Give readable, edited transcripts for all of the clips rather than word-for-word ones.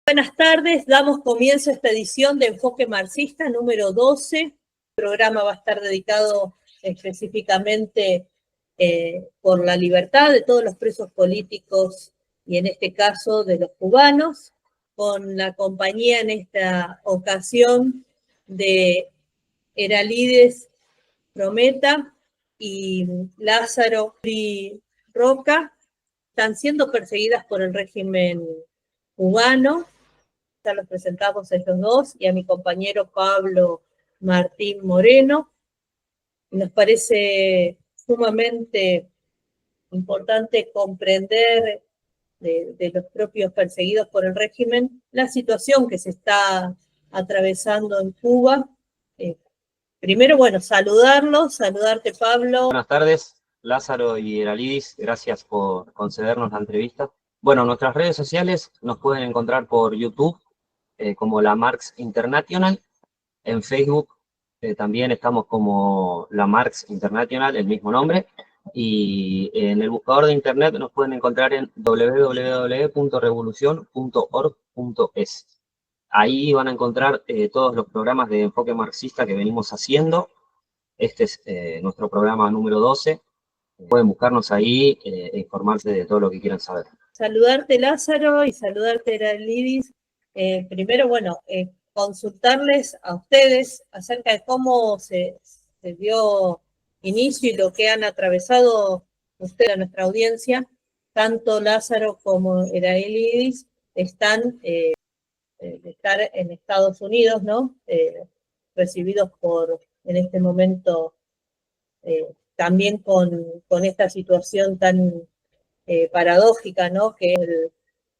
Buenas tardes, damos comienzo a esta edición de Enfoque Marxista número 12. El programa va a estar dedicado específicamente por la libertad de todos los presos políticos y en este caso de los cubanos, con la compañía en esta ocasión de Eralides Prometa y Lázaro Roca. Están siendo perseguidas por el régimen cubano. Ya los presentamos a ellos dos y a mi compañero Pablo Martín Moreno. Nos parece sumamente importante comprender de los propios perseguidos por el régimen la situación que se está atravesando en Cuba. Primero, bueno, saludarte Pablo. Buenas tardes, Lázaro y Eralidis, gracias por concedernos la entrevista. Bueno, nuestras redes sociales nos pueden encontrar por YouTube, como la Marx International, en Facebook también estamos como la Marx International, el mismo nombre, y en el buscador de internet nos pueden encontrar en www.revolucion.org.es. Ahí van a encontrar todos los programas de enfoque marxista que venimos haciendo. Este es nuestro programa número 12. Pueden buscarnos ahí e informarse de todo lo que quieran saber. Saludarte Lázaro y saludarte Eralidis. Primero, bueno, consultarles a ustedes acerca de cómo se dio inicio y lo que han atravesado ustedes a nuestra audiencia. Tanto Lázaro como Eralidis están de estar en Estados Unidos, ¿no? Recibidos en este momento, también con esta situación tan paradójica, ¿no? Que es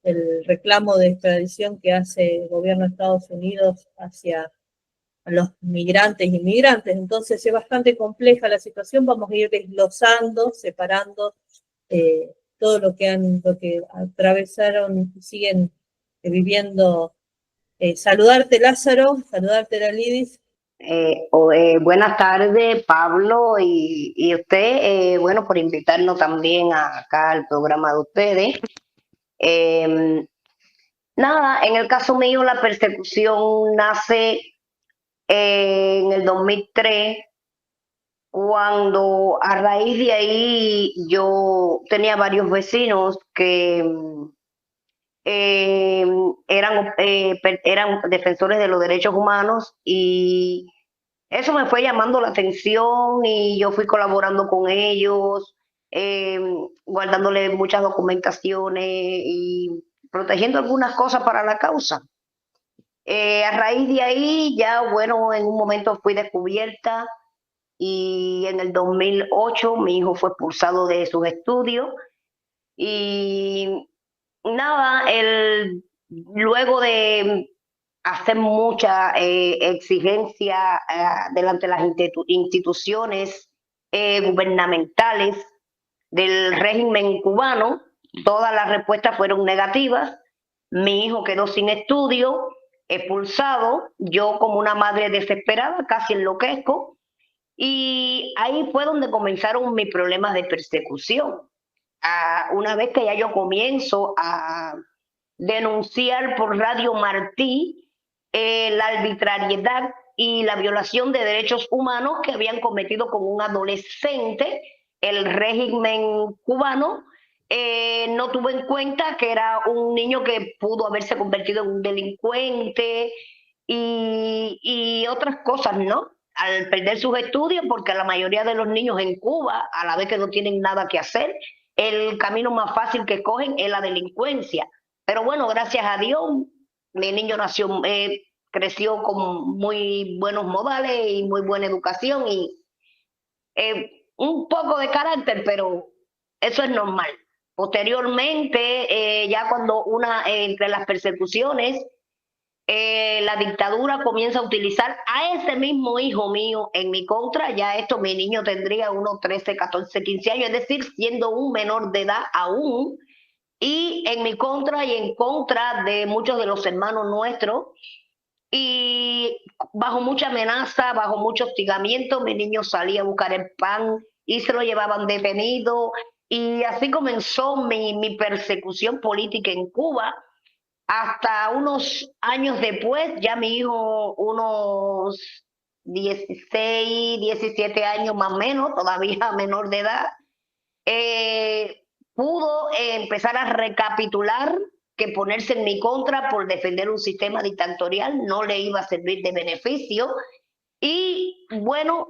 el reclamo de extradición que hace el gobierno de Estados Unidos hacia los migrantes y inmigrantes. Entonces es bastante compleja la situación, vamos a ir desglosando, separando todo lo que atravesaron y siguen viviendo. Saludarte Lázaro, saludarte Eralidis. Buenas tardes, Pablo, y usted, bueno, por invitarnos también acá al programa de ustedes. Nada, en el caso mío la persecución nace en el 2003, cuando a raíz de ahí yo tenía varios vecinos que eran defensores de los derechos humanos y eso me fue llamando la atención y yo fui colaborando con ellos, guardándole muchas documentaciones y protegiendo algunas cosas para la causa. A raíz de ahí ya, bueno, en un momento fui descubierta y en el 2008 mi hijo fue expulsado de sus estudios y nada, luego de hacer mucha exigencia delante de las instituciones gubernamentales del régimen cubano, todas las respuestas fueron negativas. Mi hijo quedó sin estudio, expulsado, yo como una madre desesperada, casi enloquezco, y ahí fue donde comenzaron mis problemas de persecución. Una vez que ya yo comienzo a denunciar por Radio Martí la arbitrariedad y la violación de derechos humanos que habían cometido con un adolescente, el régimen cubano no tuvo en cuenta que era un niño que pudo haberse convertido en un delincuente y otras cosas, ¿no? Al perder sus estudios, porque la mayoría de los niños en Cuba, a la vez que no tienen nada que hacer, el camino más fácil que cogen es la delincuencia. Pero bueno, gracias a Dios, mi niño creció con muy buenos modales y muy buena educación y un poco de carácter, pero eso es normal. Posteriormente, ya cuando entre las persecuciones, la dictadura comienza a utilizar a ese mismo hijo mío en mi contra. Ya mi niño tendría unos 13, 14, 15 años, es decir, siendo un menor de edad aún, y en mi contra y en contra de muchos de los hermanos nuestros, y bajo mucha amenaza, bajo mucho hostigamiento, mi niño salía a buscar el pan y se lo llevaban detenido, y así comenzó mi persecución política en Cuba. hasta unos años después, ya mi hijo, unos 16, 17 años más o menos, todavía menor de edad, pudo empezar a recapitular que ponerse en mi contra por defender un sistema dictatorial no le iba a servir de beneficio. Y bueno,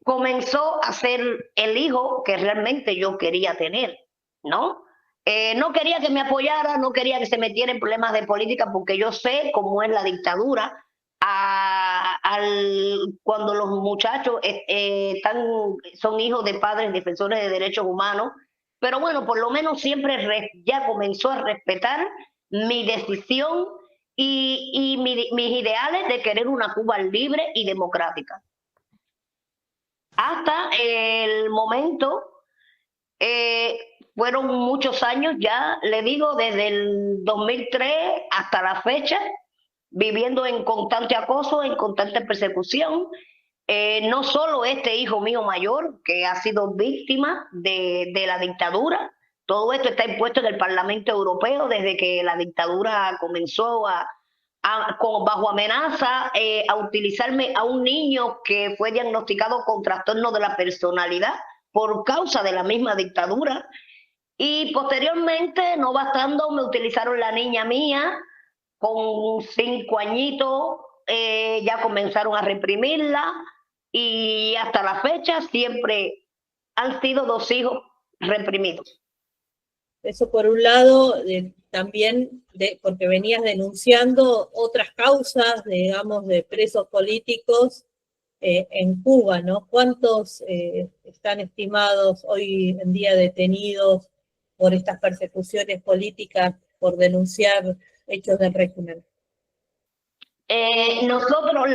comenzó a ser el hijo que realmente yo quería tener, ¿no? No quería que me apoyara, no quería que se metiera en problemas de política, porque yo sé cómo es la dictadura. Cuando los muchachos son hijos de padres defensores de derechos humanos, pero bueno, por lo menos siempre ya comenzó a respetar mi decisión y mis ideales de querer una Cuba libre y democrática. Hasta el momento, fueron muchos años ya, le digo, desde el 2003 hasta la fecha, viviendo en constante acoso, en constante persecución. No solo este hijo mío mayor, que ha sido víctima de la dictadura, todo esto está impuesto en el Parlamento Europeo desde que la dictadura comenzó bajo amenaza a utilizarme a un niño que fue diagnosticado con trastorno de la personalidad por causa de la misma dictadura. Y posteriormente, no bastando, me utilizaron la niña mía con 5 añitos, ya comenzaron a reprimirla y hasta la fecha siempre han sido 2 hijos reprimidos. Eso por un lado, también porque venías denunciando otras causas, digamos, de presos políticos en Cuba, ¿no? ¿Cuántos están estimados hoy en día detenidos por estas persecuciones políticas, por denunciar hechos del régimen? Nosotros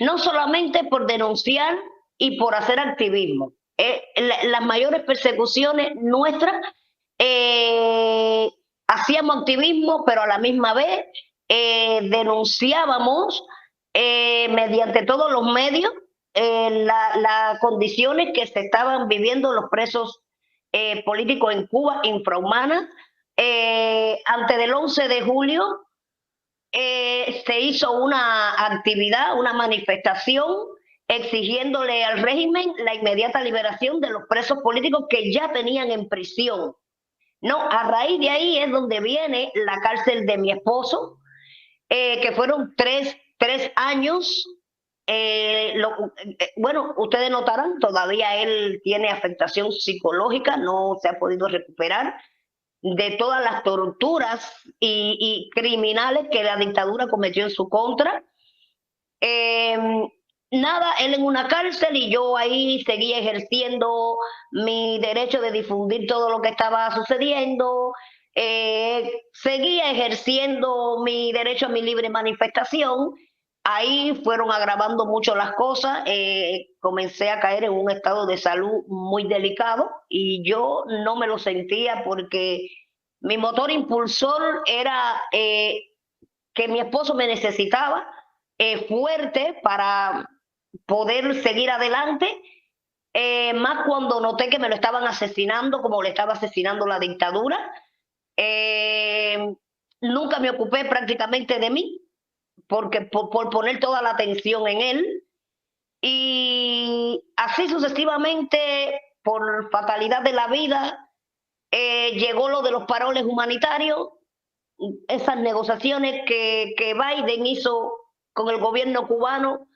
no solamente por denunciar y por hacer activismo. Las mayores persecuciones nuestras, hacíamos activismo, pero a la misma vez denunciábamos mediante todos los medios las condiciones que se estaban viviendo los presos políticos en Cuba, infrahumanas. Antes del 11 de julio, se hizo una actividad, una manifestación exigiéndole al régimen la inmediata liberación de los presos políticos que ya tenían en prisión. No, a raíz de ahí es donde viene la cárcel de mi esposo, que fueron tres años. Bueno, ustedes notarán, todavía él tiene afectación psicológica, no se ha podido recuperar de todas las torturas y criminales que la dictadura cometió en su contra. Nada, él en una cárcel y yo ahí seguía ejerciendo mi derecho de difundir todo lo que estaba sucediendo, seguía ejerciendo mi derecho a mi libre manifestación. Ahí fueron agravando mucho las cosas, comencé a caer en un estado de salud muy delicado y yo no me lo sentía porque mi motor impulsor era que mi esposo me necesitaba fuerte para poder seguir adelante, más cuando noté que me lo estaban asesinando como le estaba asesinando la dictadura. Nunca me ocupé prácticamente de mí, porque por poner toda la atención en él, y así sucesivamente, por fatalidad de la vida, llegó lo de los paroles humanitarios, esas negociaciones que Biden hizo con el gobierno cubano.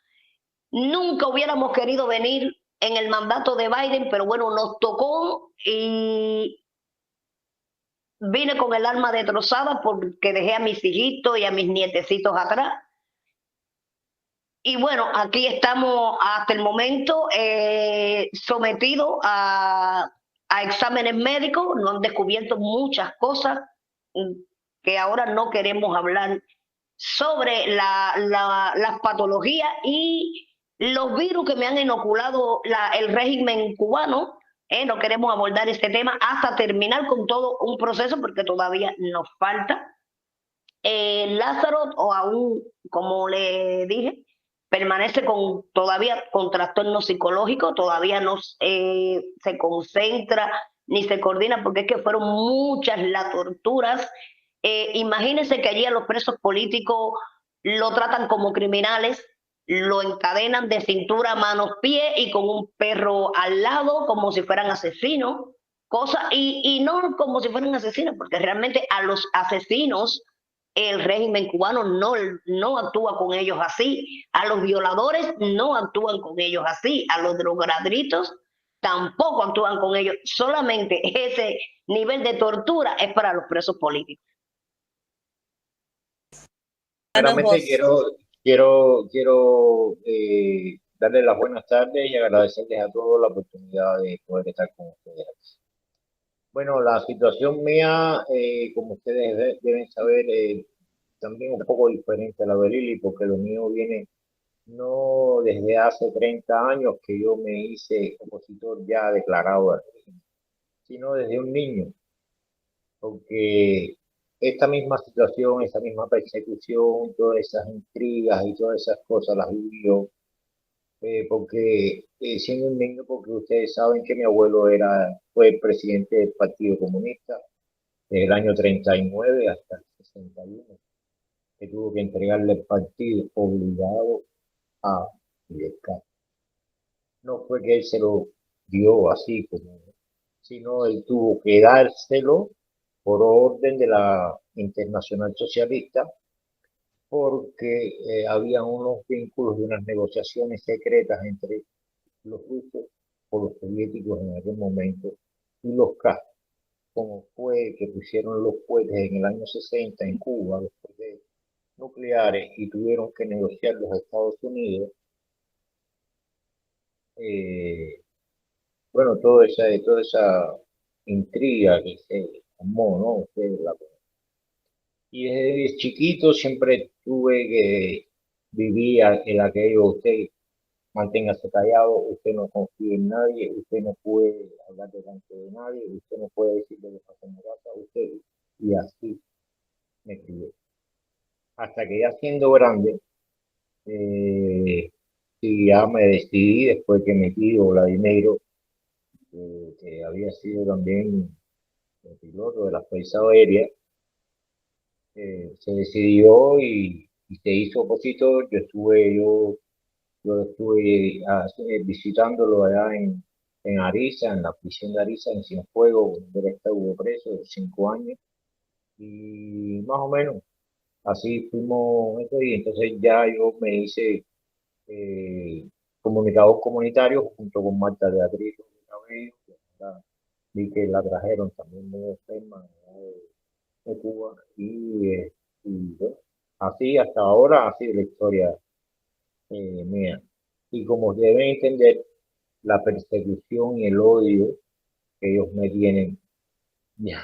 Nunca hubiéramos querido venir en el mandato de Biden, pero bueno, nos tocó y vine con el alma destrozada porque dejé a mis hijitos y a mis nietecitos atrás. Y bueno, aquí estamos hasta el momento sometidos a exámenes médicos. Nos han descubierto muchas cosas que ahora no queremos hablar sobre las patologías y los virus que me han inoculado el régimen cubano. No queremos abordar este tema hasta terminar con todo un proceso porque todavía nos falta. Lázaro, o aún, como le dije, permanece todavía con trastorno psicológico, todavía no se concentra ni se coordina porque es que fueron muchas las torturas Imagínense que allí a los presos políticos lo tratan como criminales, lo encadenan de cintura, manos, pies y con un perro al lado como si fueran asesinos, y no como si fueran asesinos, porque realmente a los asesinos el régimen cubano no actúa con ellos así, a los violadores no actúan con ellos así, a los drogadictos tampoco actúan con ellos, solamente ese nivel de tortura es para los presos políticos. Primeramente quiero darles las buenas tardes y agradecerles a todos la oportunidad de poder estar con ustedes. Bueno, la situación mía, como ustedes deben saber, también un poco diferente a la de Lili, porque lo mío viene no desde hace 30 años que yo me hice opositor ya declarado al régimen, sino desde un niño, porque esta misma situación, esa misma persecución, todas esas intrigas y todas esas cosas las viví yo, porque siendo un niño, porque ustedes saben que mi abuelo fue el presidente del Partido Comunista desde el año 39 hasta el 61, que tuvo que entregarle el partido obligado a Fidel Castro. No fue que él se lo dio así como, sino él tuvo que dárselo por orden de la Internacional Socialista, porque había unos vínculos de unas negociaciones secretas entre los rusos o los soviéticos en aquel momento y los Castro, como fue que pusieron los cohetes en el año 60 en Cuba, los cohetes nucleares, y tuvieron que negociar los Estados Unidos. Bueno, toda esa intriga que se formó, ¿no? Y desde chiquito siempre tuve que vivir en aquello: usted manténgase callado, usted no confía en nadie, usted no puede hablar delante de nadie, usted no puede decir lo que pasa en la casa, usted, y así me crié. Hasta que ya siendo grande, sí, ya me decidí, después que mi tío Vladimiro, que había sido también el piloto de la Fuerza Aérea, se decidió y se hizo opositor. Yo estuve visitándolo allá en Ariza, en la prisión de Ariza, en Cienfuegos, donde él estuvo preso 5 años, y más o menos así fuimos. Y entonces ya yo me hice comunicador comunitario junto con Marta Beatriz Cabello, que vi que la trajeron también muy enferma de Cuba, y bueno, así hasta ahora ha sido la historia mía. Y como deben entender, la persecución y el odio que ellos me tienen, ya,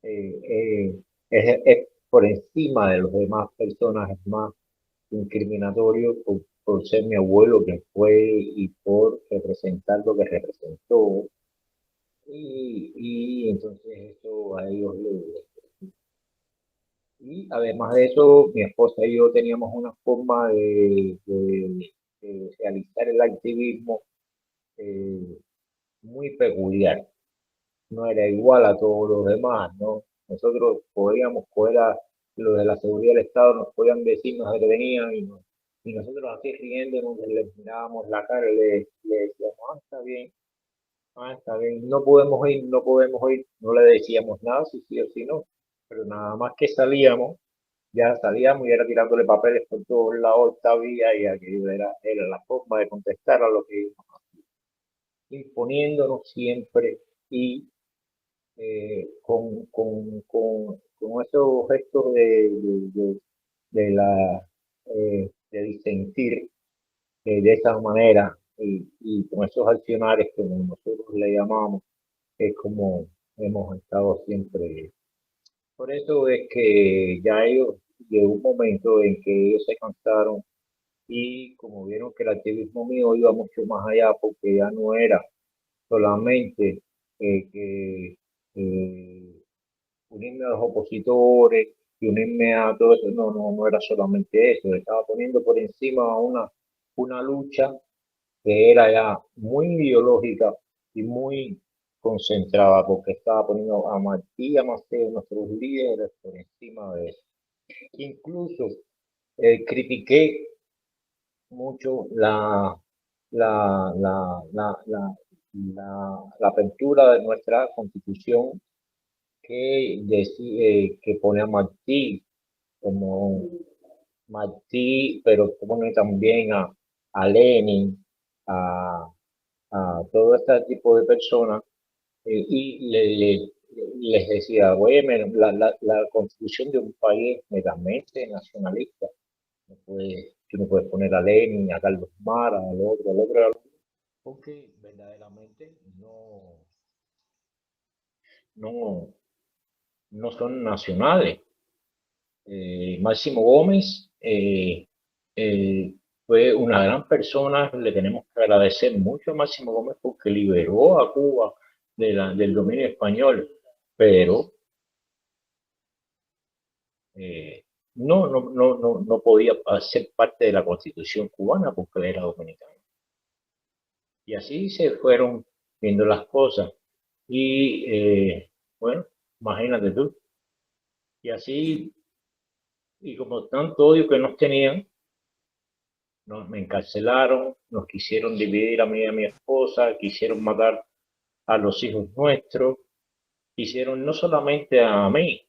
es por encima de los demás personajes más incriminatorios, por ser mi abuelo que fue y por representar lo que representó. Y entonces eso a ellos y además de eso, mi esposa y yo teníamos una forma de realizar el activismo muy peculiar. No era igual a todos los demás, ¿no? Nosotros podíamos coger a los de la seguridad del Estado, nos podían decir, nos detenían, y nosotros así riéndonos, les mirábamos la cara y le decíamos: está bien, no podemos ir, no podemos ir. No le decíamos nada, si sí o si no, pero nada más que ya salíamos y era tirándole papeles por todos lados, sabía, y aquello era la forma de contestar a lo que íbamos imponiéndonos siempre, y con esos gestos de disentir de esa manera, y con esos accionarios que nosotros le llamamos, es como hemos estado siempre. Por eso es que ya ellos, llegó un momento en que ellos se cansaron, y como vieron que el activismo mío iba mucho más allá, porque ya no era solamente que unirme a los opositores y unirme a todo eso, no era solamente eso, estaba poniendo por encima una lucha que era ya muy ideológica y muy concentraba porque estaba poniendo a Martí y a Maceo, nuestros líderes, por encima de eso. Incluso critiqué mucho la apertura de nuestra constitución que pone a Martí como Martí, pero pone también a Lenin, a todo este tipo de personas, y les decía, oye, la constitución de un país meramente nacionalista, tú no puedes poner a Lenin, a Carlos Mara, al otro, porque verdaderamente no, no son nacionales. Máximo Gómez fue una gran persona, le tenemos que agradecer mucho a Máximo Gómez porque liberó a Cuba del dominio español, pero no podía ser parte de la constitución cubana porque él era dominicano. Y así se fueron viendo las cosas. Y bueno, imagínate tú. Y así, y como tanto odio que nos tenían, me encarcelaron, nos quisieron dividir a mí y a mi esposa, quisieron matar a los hijos nuestros, quisieron no solamente a mí,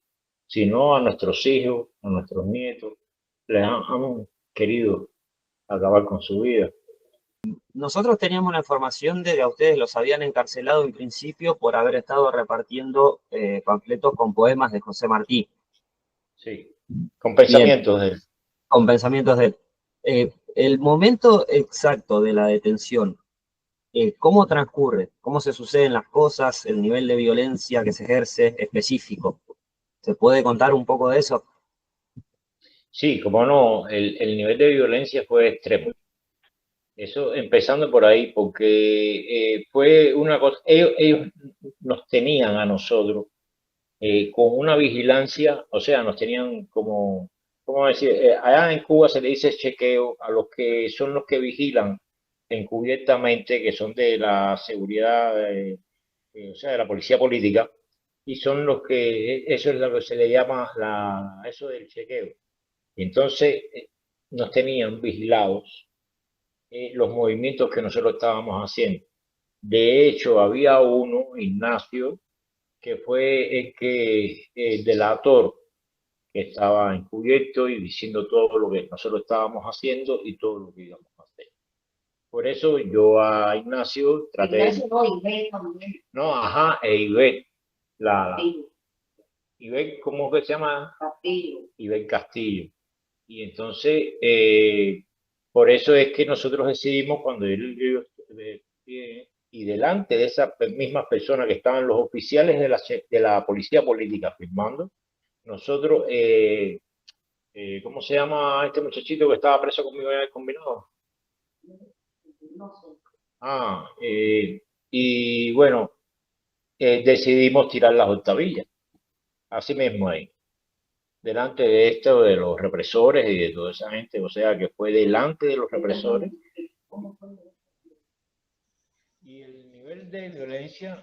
sino a nuestros hijos, a nuestros nietos, les han querido acabar con su vida. Nosotros teníamos la información de que a ustedes los habían encarcelado en principio por haber estado repartiendo panfletos con poemas de José Martí. Sí, con pensamientos de él. Con pensamientos de él. El momento exacto de la detención, ¿cómo transcurre? ¿Cómo se suceden las cosas? ¿El nivel de violencia que se ejerce específico? ¿Se puede contar un poco de eso? Sí, como no, el nivel de violencia fue extremo. Eso empezando por ahí, porque fue una cosa, ellos nos tenían a nosotros con una vigilancia, o sea, nos tenían como, ¿cómo decir? Allá en Cuba se le dice chequeo a los que son los que vigilan encubiertamente, que son de la seguridad, o sea, de la policía política, y son los que, eso es lo que se le llama eso del chequeo. Entonces, nos tenían vigilados los movimientos que nosotros estábamos haciendo. De hecho, había uno, Ignacio, que fue el delator, que estaba encubierto y diciendo todo lo que nosotros estábamos haciendo y todo lo que íbamos a hacer. Por eso yo a Ignacio traté Ignacio no, Ivette también. No, ajá, Ivette. Ivette, ¿cómo que se llama? Castillo. Ivette Castillo. Y entonces, por eso es que nosotros decidimos cuando y delante de esas mismas personas que estaban los oficiales de la policía política firmando, nosotros, ¿cómo se llama este muchachito que estaba preso conmigo en el combinado? No sé. Y bueno, decidimos tirar las octavillas, así mismo ahí, delante de esto de los represores y de toda esa gente, o sea que fue delante de los represores. Y el nivel de violencia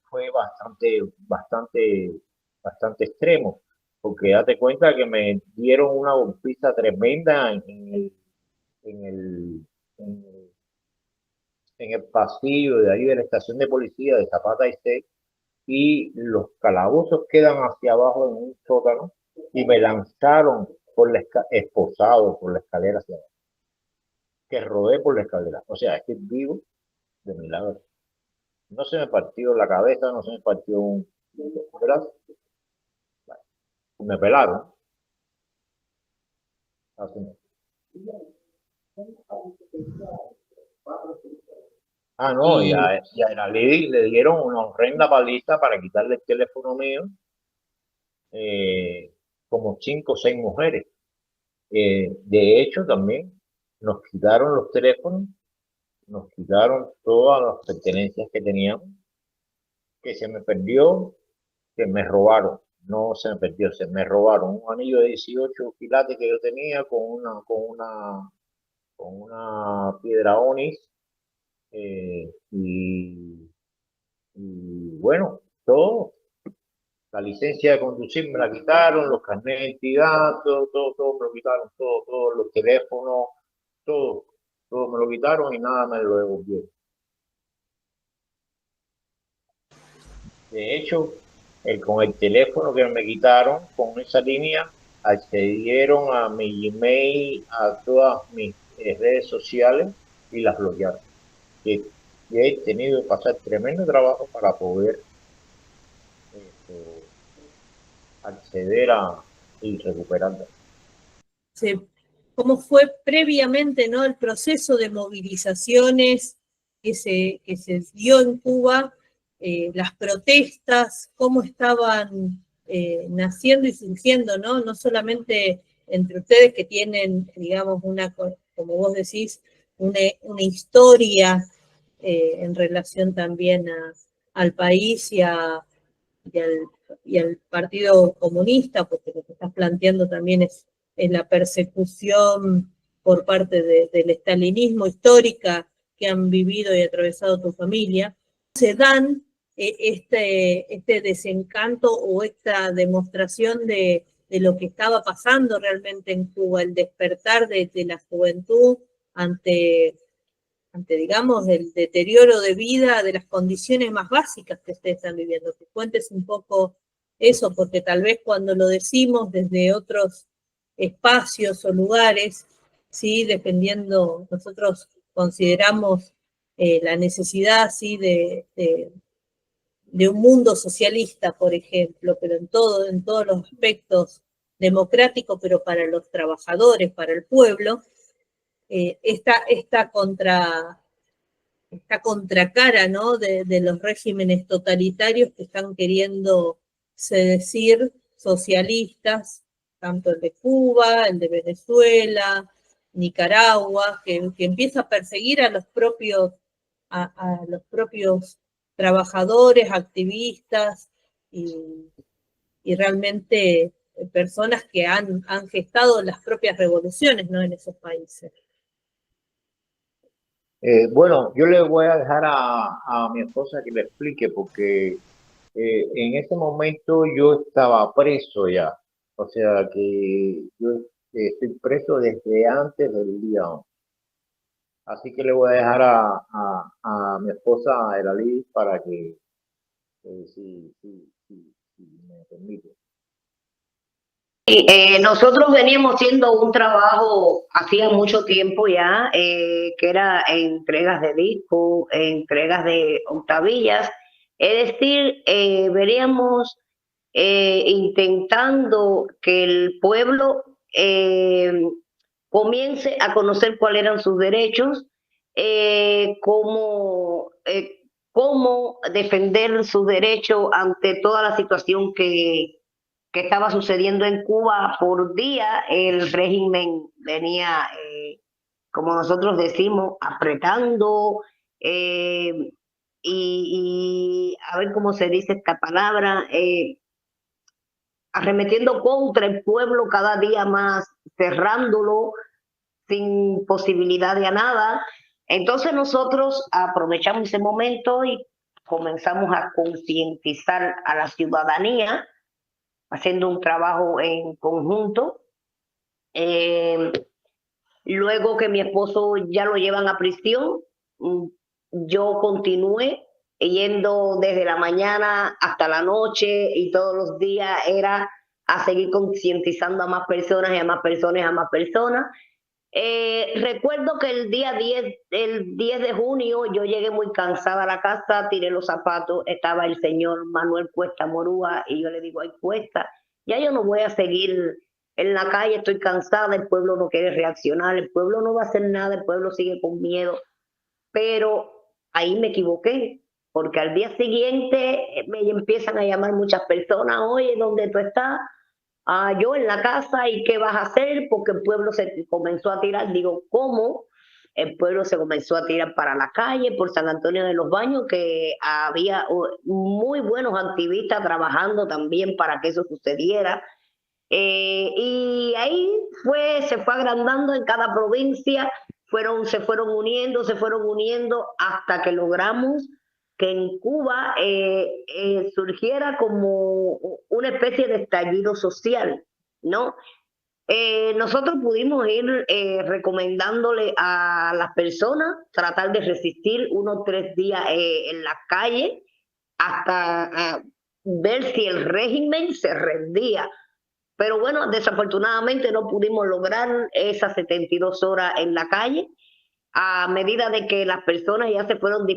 fue bastante extremo, porque date cuenta que me dieron una golpiza tremenda en el, en el pasillo de ahí de la estación de policía de Zapata y C, y los calabozos quedan hacia abajo en un sótano, y me lanzaron esposado por la escalera hacia abajo, que rodé por la escalera. O sea, estoy vivo de milagro. No se me partió la cabeza, no se me partió un brazo. Me pelaron. Así. No, y a la Lady le dieron una horrenda paliza para quitarle el teléfono mío, como 5 o 6 mujeres. De hecho, también nos quitaron los teléfonos, nos quitaron todas las pertenencias que teníamos, que se me perdió, que me robaron. No se me perdió, se me robaron un anillo de 18 quilates que yo tenía con una piedra onis, y bueno, todo. La licencia de conducir me la quitaron, los carnets de identidad, todo me lo quitaron, todos los teléfonos, todo me lo quitaron y nada me lo devolvieron. De hecho, con el teléfono que me quitaron, con esa línea, accedieron a mi Gmail, a todas mis redes sociales y las bloquearon. Y he tenido que pasar tremendo trabajo para poder acceder a y recuperarla. ¿Cómo fue previamente, ¿no?, el proceso de movilizaciones que se dio en Cuba, las protestas, cómo estaban naciendo y surgiendo, ¿no? No solamente entre ustedes que tienen, digamos, como vos decís, una historia en relación también al país y al Partido Comunista, porque lo que estás planteando también es la persecución por parte del estalinismo histórica que han vivido y atravesado tu familia, se dan este desencanto o esta demostración de lo que estaba pasando realmente en Cuba, el despertar de la juventud ante, digamos, el deterioro de vida, de las condiciones más básicas que ustedes están viviendo. Que cuentes un poco eso, porque tal vez cuando lo decimos desde otros espacios o lugares, ¿sí?, dependiendo, nosotros consideramos la necesidad, ¿sí?, de un mundo socialista, por ejemplo, pero en todos los aspectos democráticos, pero para los trabajadores, para el pueblo, esta contracara, ¿no?, de los regímenes totalitarios que están queriendo decir socialistas, tanto el de Cuba, el de Venezuela, Nicaragua, que empieza a perseguir a los propios trabajadores, activistas y realmente personas que han gestado las propias revoluciones, ¿no?, en esos países. Bueno, yo le voy a dejar a mi esposa que le explique, porque en ese momento yo estaba preso ya. O sea que yo estoy preso desde antes del día 11. Así que le voy a dejar a mi esposa Eralí para que, si me permite. Nosotros veníamos haciendo un trabajo hacía mucho tiempo ya, que era entregas de discos, entregas de octavillas, es decir, veníamos intentando que el pueblo comience a conocer cuáles eran sus derechos, cómo defender sus derechos ante toda la situación que estaba sucediendo en Cuba. Por día el régimen venía, como nosotros decimos, apretando, y a ver cómo se dice esta palabra, arremetiendo contra el pueblo cada día más, cerrándolo sin posibilidad de nada. Entonces nosotros aprovechamos ese momento y comenzamos a concientizar a la ciudadanía, haciendo un trabajo en conjunto. Luego que mi esposo ya lo llevan a prisión, yo continué yendo desde la mañana hasta la noche, y todos los días era a seguir concientizando a más personas y a más personas y a más personas. Recuerdo que el 10 de junio, yo llegué muy cansada a la casa, tiré los zapatos, estaba el señor Manuel Cuesta Morúa, y yo le digo: ay, Cuesta, ya yo no voy a seguir en la calle, estoy cansada, el pueblo no quiere reaccionar, el pueblo no va a hacer nada, el pueblo sigue con miedo. Pero ahí me equivoqué, porque al día siguiente me empiezan a llamar muchas personas: oye, ¿dónde tú estás? Yo en la casa. ¿Y qué vas a hacer? Porque el pueblo se comenzó a tirar. Digo, ¿cómo? El pueblo se comenzó a tirar para la calle, por San Antonio de los Baños, que había muy buenos activistas trabajando también para que eso sucediera. Y ahí se fue agrandando en cada provincia, se fueron uniendo hasta que logramos que en Cuba surgiera como una especie de estallido social, ¿no? Nosotros pudimos ir recomendándole a las personas tratar de resistir unos 3 días en la calle hasta ver si el régimen se rendía. Pero bueno, desafortunadamente no pudimos lograr esas 72 horas en la calle. A medida de que las personas ya se fueron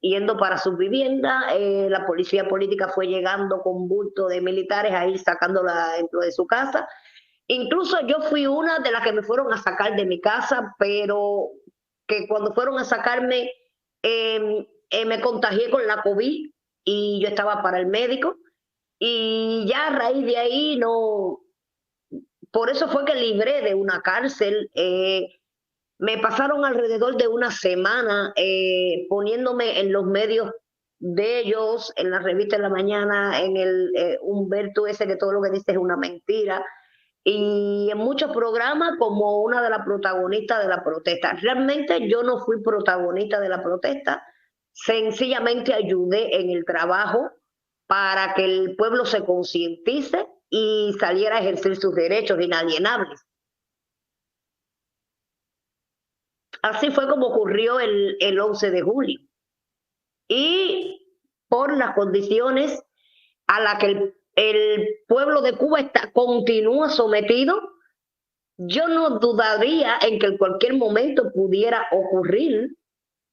yendo para sus viviendas, la policía política fue llegando con bulto de militares a ir sacándola dentro de su casa. Incluso yo fui una de las que me fueron a sacar de mi casa, pero que cuando fueron a sacarme me contagié con la COVID y yo estaba para el médico. Y ya a raíz de ahí no, por eso fue que libré de una cárcel. Me pasaron alrededor de una semana poniéndome en los medios de ellos, en la revista de la mañana, en el Humberto ese que todo lo que dice es una mentira, y en muchos programas como una de las protagonistas de la protesta. Realmente yo no fui protagonista de la protesta, sencillamente ayudé en el trabajo para que el pueblo se concientice y saliera a ejercer sus derechos inalienables. Así fue como ocurrió el 11 de julio. Y por las condiciones a las que el pueblo de Cuba continúa sometido, yo no dudaría en que en cualquier momento pudiera ocurrir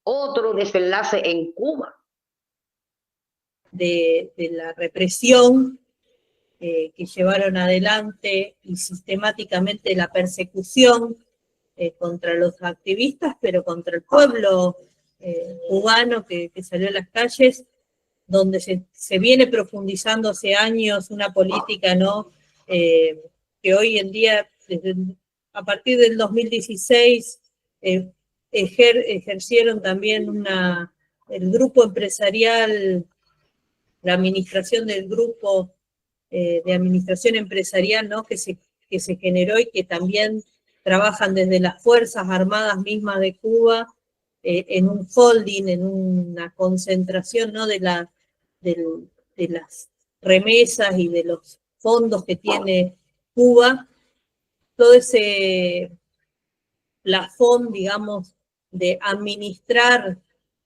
otro desenlace en Cuba. De la represión que llevaron adelante y sistemáticamente la persecución contra los activistas, pero contra el pueblo cubano que salió a las calles, donde se viene profundizando hace años una política, ¿no? Que hoy en día, a partir del 2016, ejercieron también el grupo empresarial, la administración del grupo de administración empresarial, ¿no? que se generó y que también trabajan desde las Fuerzas Armadas mismas de Cuba, en un holding, en una concentración, ¿no? de las remesas y de los fondos que tiene Cuba, todo ese plafón, digamos, de administrar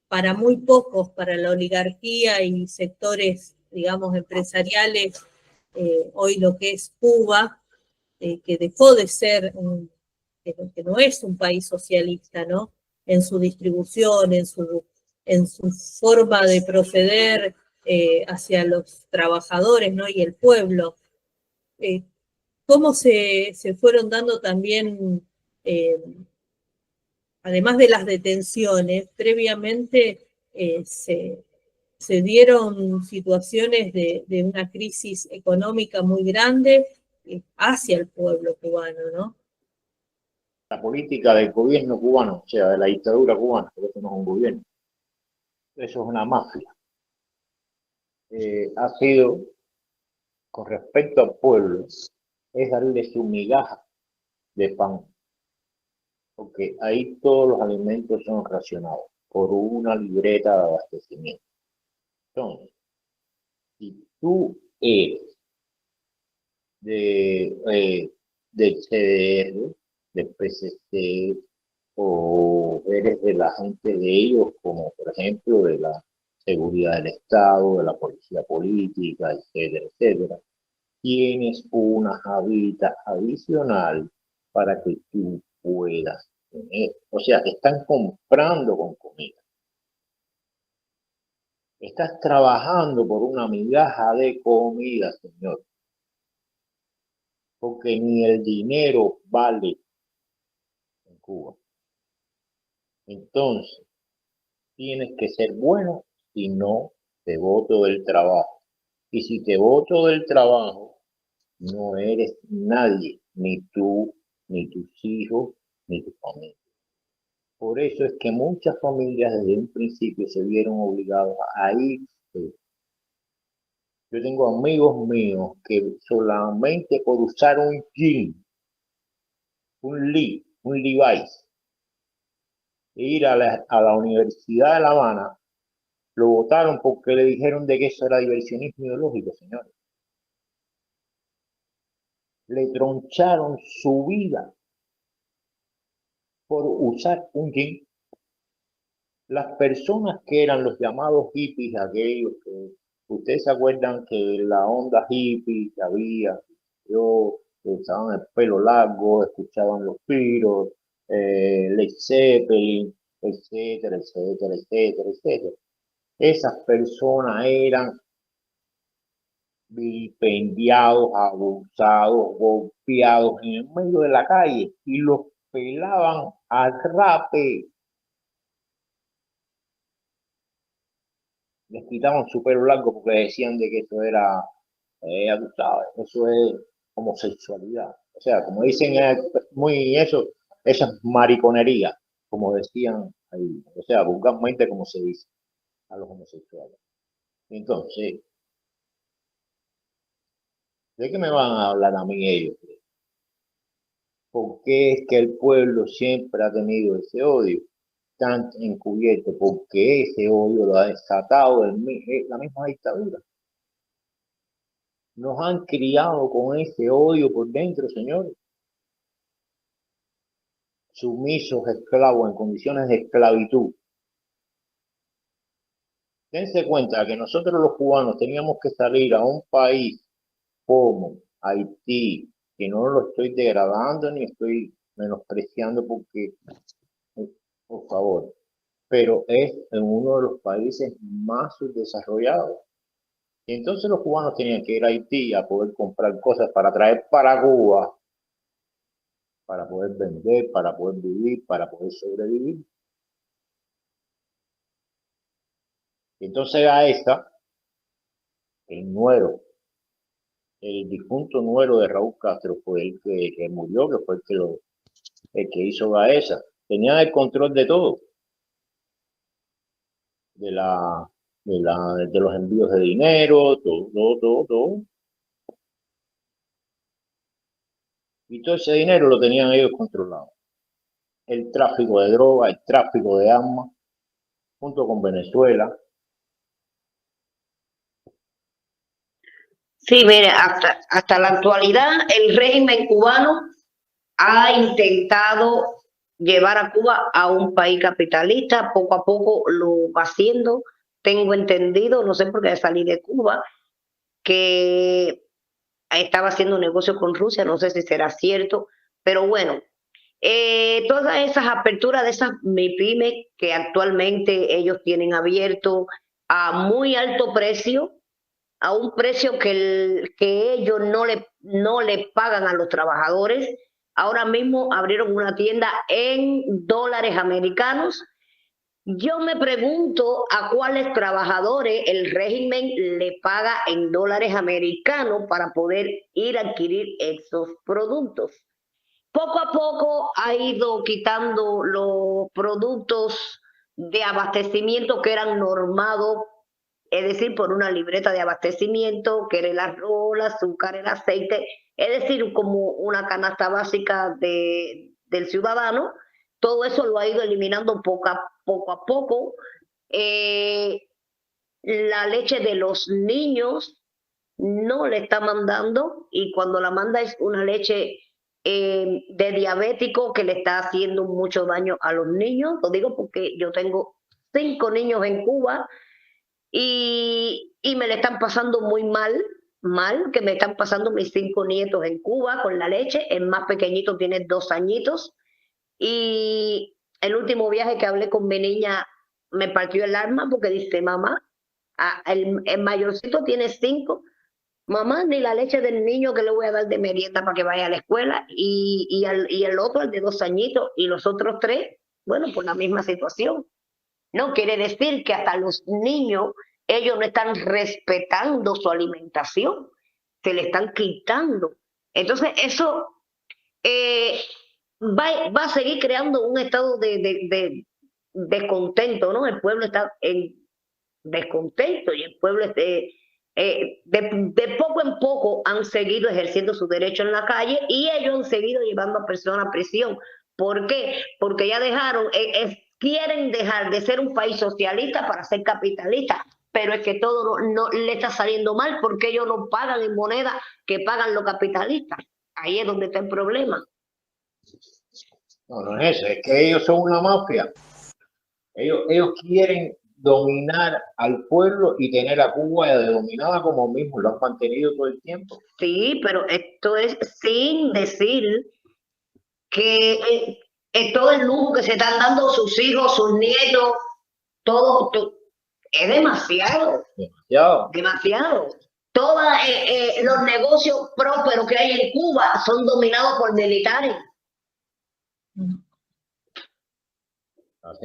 para muy pocos, para la oligarquía y sectores, digamos, empresariales, hoy lo que es Cuba, que dejó de ser, que no es un país socialista, ¿no? En su distribución, en su forma de proceder hacia los trabajadores, ¿no? Y el pueblo. Cómo se fueron dando también, además de las detenciones, previamente se dieron situaciones de una crisis económica muy grande hacia el pueblo cubano, ¿no? La política del gobierno cubano, o sea, de la dictadura cubana, porque eso no es un gobierno, eso es una mafia, ha sido, con respecto al pueblo, es darle su migaja de pan, porque ahí todos los alimentos son racionados por una libreta de abastecimiento. Entonces, si tú eres del CDR, del PCC, o eres de la gente de ellos, como por ejemplo de la seguridad del Estado, de la policía política, etcétera, etcétera, tienes una javita adicional para que tú puedas tener. O sea, están comprando con comida. Estás trabajando por una migaja de comida, señor. Porque ni el dinero vale en Cuba. Entonces, tienes que ser bueno, si no, te boto del trabajo. Y si te boto del trabajo, no eres nadie, ni tú, ni tus hijos, ni tu familia. Por eso es que muchas familias desde un principio se vieron obligadas a irse. Yo tengo amigos míos que solamente por usar un jean, un Levi's, e ir a la Universidad de La Habana, Lo votaron porque le dijeron de que eso era diversionismo ideológico, señores. Le troncharon su vida por usar un jean. Las personas que eran los llamados hippies, aquellos que ustedes se acuerdan que la onda hippie que había, yo, usaban el pelo largo, escuchaban los Beatles, Led Zeppelin, etcétera, etcétera, etcétera, etcétera. Esas personas eran vilipendiados, abusados, golpeados en el medio de la calle y los pelaban al rape. Les quitaban su pelo largo porque decían de que eso era, tú sabes, eso es homosexualidad. O sea, como dicen muy eso, esa es mariconería, como decían ahí. O sea, vulgarmente como se dice a los homosexuales. Entonces, ¿de qué me van a hablar a mí ellos? ¿Por qué es que el pueblo siempre ha tenido ese odio tan encubierto? Porque ese odio lo ha desatado la misma dictadura. Nos han criado con ese odio por dentro, señores. Sumisos, esclavos, en condiciones de esclavitud. Dense cuenta que nosotros los cubanos teníamos que salir a un país como Haití, que no lo estoy degradando ni estoy menospreciando porque, por favor, pero es en uno de los países más subdesarrollados. Y entonces los cubanos tenían que ir a Haití a poder comprar cosas para traer para Cuba, para poder vender, para poder vivir, para poder sobrevivir. Y entonces Gaesa, el nuero, el difunto nuero de Raúl Castro fue el que murió, que fue el que hizo Gaesa. Tenían el control de todo, de los envíos de dinero, todo. Y todo ese dinero lo tenían ellos controlado. El tráfico de droga, el tráfico de armas, junto con Venezuela. Sí, mire, hasta la actualidad el régimen cubano ha intentado llevar a Cuba a un país capitalista, poco a poco lo va haciendo. Tengo entendido, no sé por qué salí de Cuba, que estaba haciendo un negocio con Rusia, no sé si será cierto, pero bueno, todas esas aperturas de esas MIPYMES que actualmente ellos tienen abierto a muy alto precio, a un precio que ellos no le pagan a los trabajadores. Ahora mismo abrieron una tienda en dólares americanos. Yo me pregunto a cuáles trabajadores el régimen le paga en dólares americanos para poder ir a adquirir esos productos. Poco a poco ha ido quitando los productos de abastecimiento que eran normados, es decir, por una libreta de abastecimiento, que era el arroz, el azúcar, el aceite, es decir, como una canasta básica del ciudadano. Todo eso lo ha ido eliminando poco a poco. La leche de los niños no le está mandando, y cuando la manda es una leche de diabético que le está haciendo mucho daño a los niños. Lo digo porque yo tengo 5 niños en Cuba y me le están pasando muy mal, que me están pasando mis 5 nietos en Cuba con la leche. El más pequeñito tiene 2 añitos, y el último viaje que hablé con mi niña me partió el alma porque dice, mamá, el mayorcito tiene 5, mamá, ni la leche del niño que le voy a dar de merienda para que vaya a la escuela, y el otro, el de 2 añitos, y los otros 3, bueno, por la misma situación. No quiere decir que hasta los niños, ellos no están respetando su alimentación, se le están quitando. Entonces, eso va a seguir creando un estado de descontento, ¿no? El pueblo está en descontento, y el pueblo de poco en poco han seguido ejerciendo su derecho en la calle, y ellos han seguido llevando a personas a prisión. ¿Por qué? Porque ya dejaron, quieren dejar de ser un país socialista para ser capitalista, pero es que todo no le está saliendo mal porque ellos no pagan en moneda que pagan los capitalistas. Ahí es donde está el problema. No, no es eso, es que ellos son una mafia. Ellos quieren dominar al pueblo y tener a Cuba dominada como mismo, lo han mantenido todo el tiempo. Sí, pero esto es sin decir que todo el lujo que se están dando sus hijos, sus nietos, todo es demasiado. Demasiado. Demasiado. Todos los negocios prósperos que hay en Cuba son dominados por militares.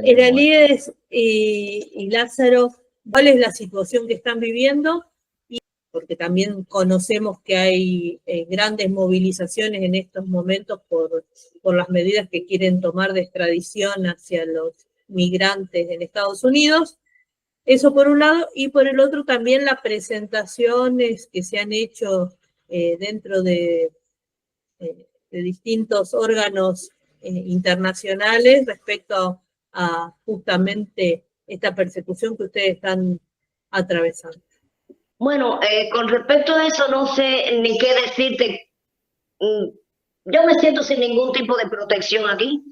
Iralíes y Lázaro, ¿cuál es la situación que están viviendo? Y porque también conocemos que hay grandes movilizaciones en estos momentos por las medidas que quieren tomar de extradición hacia los migrantes en Estados Unidos. Eso por un lado, y por el otro también las presentaciones que se han hecho dentro de distintos órganos internacionales respecto a justamente esta persecución que ustedes están atravesando. Bueno, con respecto a eso no sé ni qué decirte. Yo me siento sin ningún tipo de protección aquí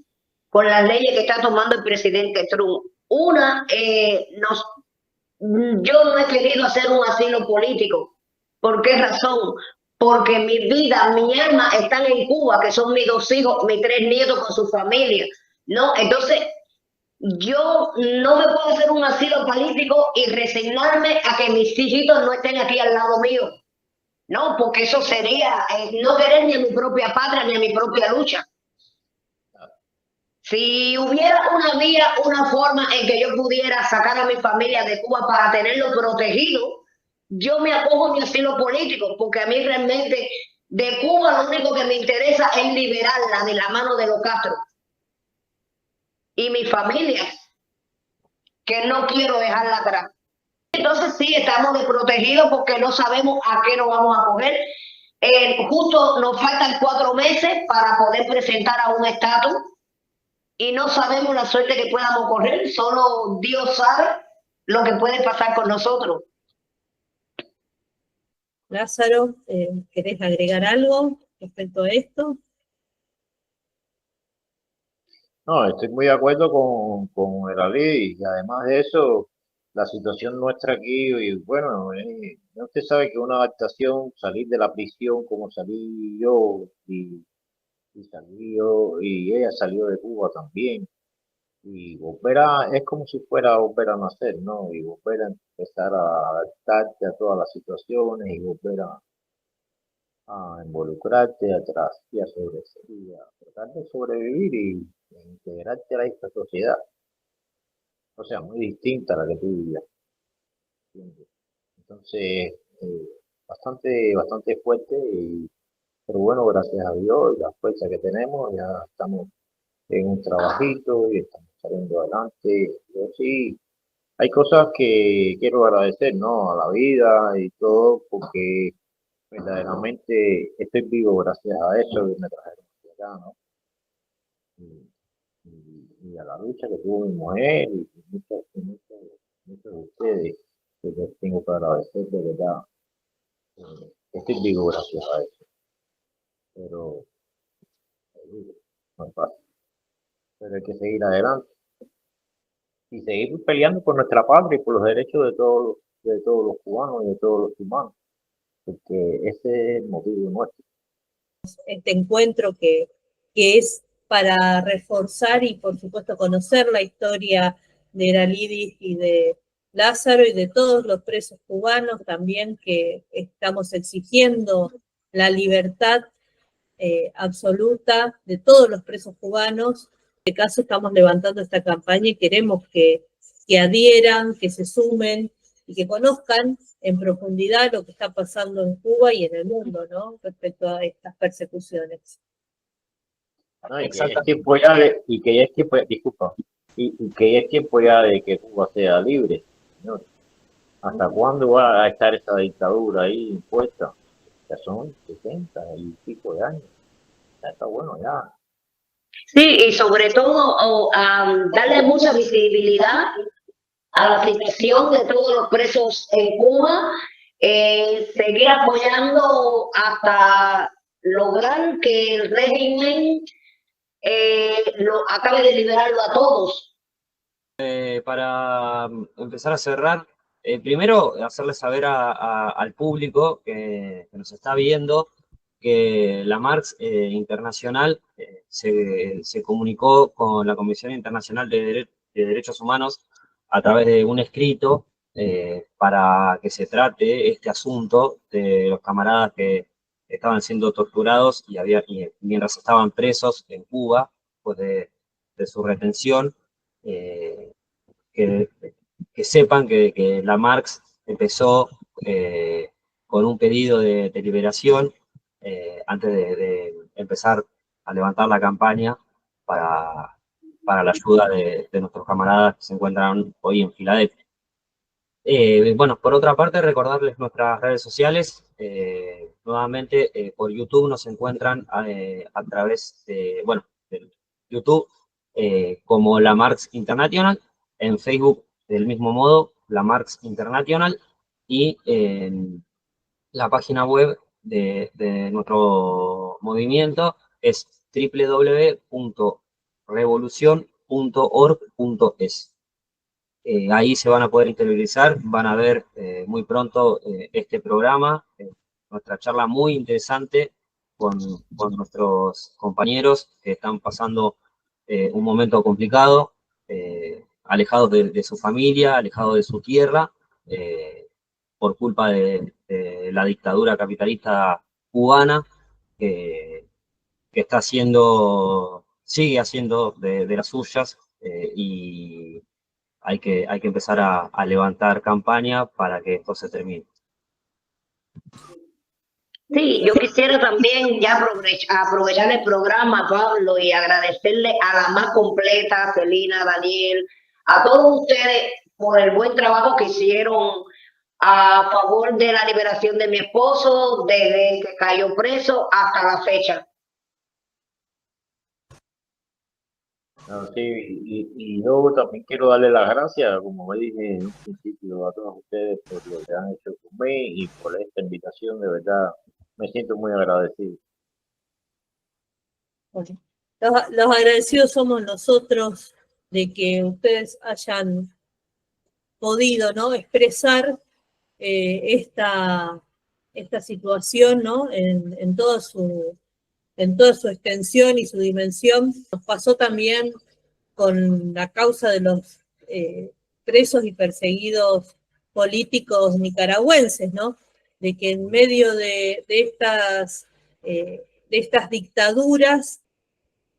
con las leyes que está tomando el presidente Trump. Una, yo no he querido hacer un asilo político. ¿Por qué razón? Porque mi vida, mi alma están en Cuba, que son mis 2 hijos, mis 3 nietos con su familia, ¿no? Entonces, yo no me puedo hacer un asilo político y resignarme a que mis hijitos no estén aquí al lado mío. No, porque eso sería no querer ni a mi propia patria ni a mi propia lucha. Si hubiera una vía, una forma en que yo pudiera sacar a mi familia de Cuba para tenerlo protegido, yo me acojo a mi asilo político, porque a mí realmente de Cuba lo único que me interesa es liberarla de la mano de los Castro. Y mi familia, que no quiero dejarla atrás. Entonces sí, estamos desprotegidos porque no sabemos a qué nos vamos a coger. Justo nos faltan 4 meses para poder presentar a un estatus y no sabemos la suerte que podamos correr, solo Dios sabe lo que puede pasar con nosotros. Lázaro, ¿querés agregar algo respecto a esto? No, estoy muy de acuerdo con Eralí, y además de eso, la situación nuestra aquí, y bueno, usted sabe que una adaptación, salir de la prisión como salí yo, y ella salió de Cuba también, y volver es como si fuera volver a nacer, ¿no? Y volver a empezar a adaptarte a todas las situaciones y volver a involucrarte atrás y a tratar de sobrevivir y integrarte a esta sociedad. O sea, muy distinta a la que tú vivías. ¿Entiendes? Entonces, bastante fuerte, pero bueno, gracias a Dios y la fuerza que tenemos, ya estamos en un trabajito y estamos saliendo adelante. Yo sí, hay cosas que quiero agradecer, ¿no? A la vida y todo, porque verdaderamente estoy vivo gracias a eso y me trajeron hacia acá, ¿no? Y a la lucha que tuvo mi mujer y muchos de ustedes, que les tengo que agradecer de verdad. Estoy vivo gracias a eso, pero no es fácil. Pero hay que seguir adelante y seguir peleando por nuestra patria y por los derechos de todos los cubanos y de todos los humanos, porque ese es el motivo nuestro. Este encuentro que es para reforzar y por supuesto conocer la historia de Iralíes y de Lázaro y de todos los presos cubanos también, que estamos exigiendo la libertad absoluta de todos los presos cubanos. En este caso estamos levantando esta campaña y queremos que adhieran, que se sumen y que conozcan en profundidad lo que está pasando en Cuba y en el mundo, ¿no? Respecto a estas persecuciones. No, y que ya es tiempo ya y que ya es tiempo, disculpa, y que ya es tiempo ya de que Cuba sea libre, señor. ¿Hasta cuándo va a estar esa dictadura ahí impuesta? Ya son 60 y pico de años. Ya está bueno ya. Sí, y sobre todo darle mucha visibilidad a la situación de todos los presos en Cuba, seguir apoyando hasta lograr que el régimen lo acabe de liberarlo a todos. Para empezar a cerrar, primero hacerle saber al público que nos está viendo que la Marx Internacional se comunicó con la Comisión Internacional de Derechos Humanos a través de un escrito para que se trate este asunto de los camaradas que estaban siendo torturados y mientras estaban presos en Cuba, pues de su retención. Que, que sepan que la Marx empezó con un pedido de liberación antes de empezar a levantar la campaña para la ayuda de nuestros camaradas que se encuentran hoy en Filadelfia. Bueno, por otra parte, recordarles nuestras redes sociales. Nuevamente, por YouTube nos encuentran a través de, bueno, de YouTube como la Marx International, en Facebook del mismo modo, la Marx International, y en la página web de nuestro movimiento es www.revolucion.org.es. Ahí se van a poder interiorizar, van a ver muy pronto este programa, nuestra charla muy interesante con nuestros compañeros que están pasando un momento complicado, alejados de su familia, alejados de su tierra, por culpa de la dictadura capitalista cubana, que está haciendo, sigue haciendo de las suyas, y hay que empezar a levantar campaña para que esto se termine. Sí, yo quisiera también ya aprovechar el programa, Pablo, y agradecerle a la más completa, Celina, Daniel, a todos ustedes por el buen trabajo que hicieron a favor de la liberación de mi esposo, desde que cayó preso hasta la fecha. No, sí, y yo también quiero darle las gracias, como me dije en un principio, a todos ustedes por lo que han hecho conmigo y por esta invitación, de verdad, me siento muy agradecido. Bueno, los agradecidos somos nosotros de que ustedes hayan podido, ¿no?, expresar esta situación, ¿no?, en toda su extensión y su dimensión. Nos pasó también con la causa de los presos y perseguidos políticos nicaragüenses, ¿no?, de que en medio de estas dictaduras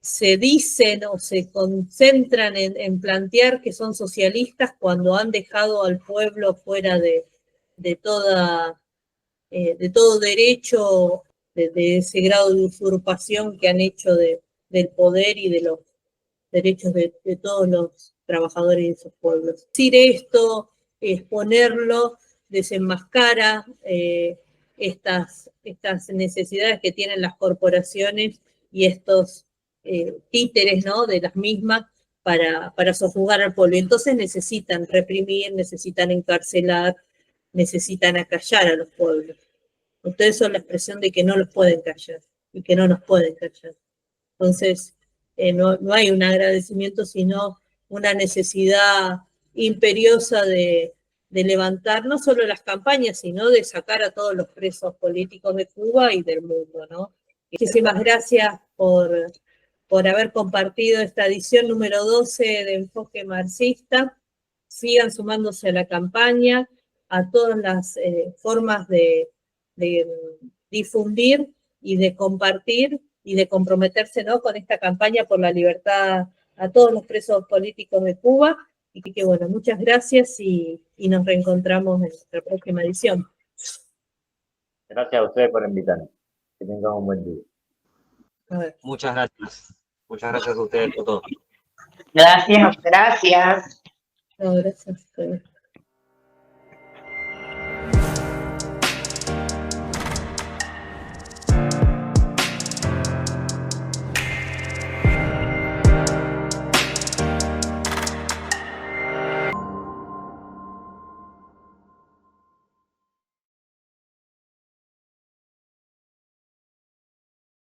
se dicen o se concentran en plantear que son socialistas cuando han dejado al pueblo fuera de todo derecho, de ese grado de usurpación que han hecho del poder y de los derechos de todos los trabajadores de esos pueblos. Decir esto, exponerlo, desenmascara estas necesidades que tienen las corporaciones y estos títeres, ¿no?, de las mismas para sojuzgar al pueblo. Entonces necesitan reprimir, necesitan encarcelar, necesitan acallar a los pueblos. Ustedes son la expresión de que no los pueden callar y que no nos pueden callar. Entonces, no hay un agradecimiento, sino una necesidad imperiosa de levantar no solo las campañas, sino de sacar a todos los presos políticos de Cuba y del mundo, ¿no? Muchísimas gracias por haber compartido esta edición número 12 de Enfoque Marxista. Sigan sumándose a la campaña, a todas las formas de difundir y de compartir y de comprometerse, ¿no?, con esta campaña por la libertad a todos los presos políticos de Cuba. Y que bueno, muchas gracias y nos reencontramos en nuestra próxima edición. Gracias a ustedes por invitarme. Que tengan un buen día. Muchas gracias. Muchas gracias a ustedes por todo. Gracias, gracias. No, gracias.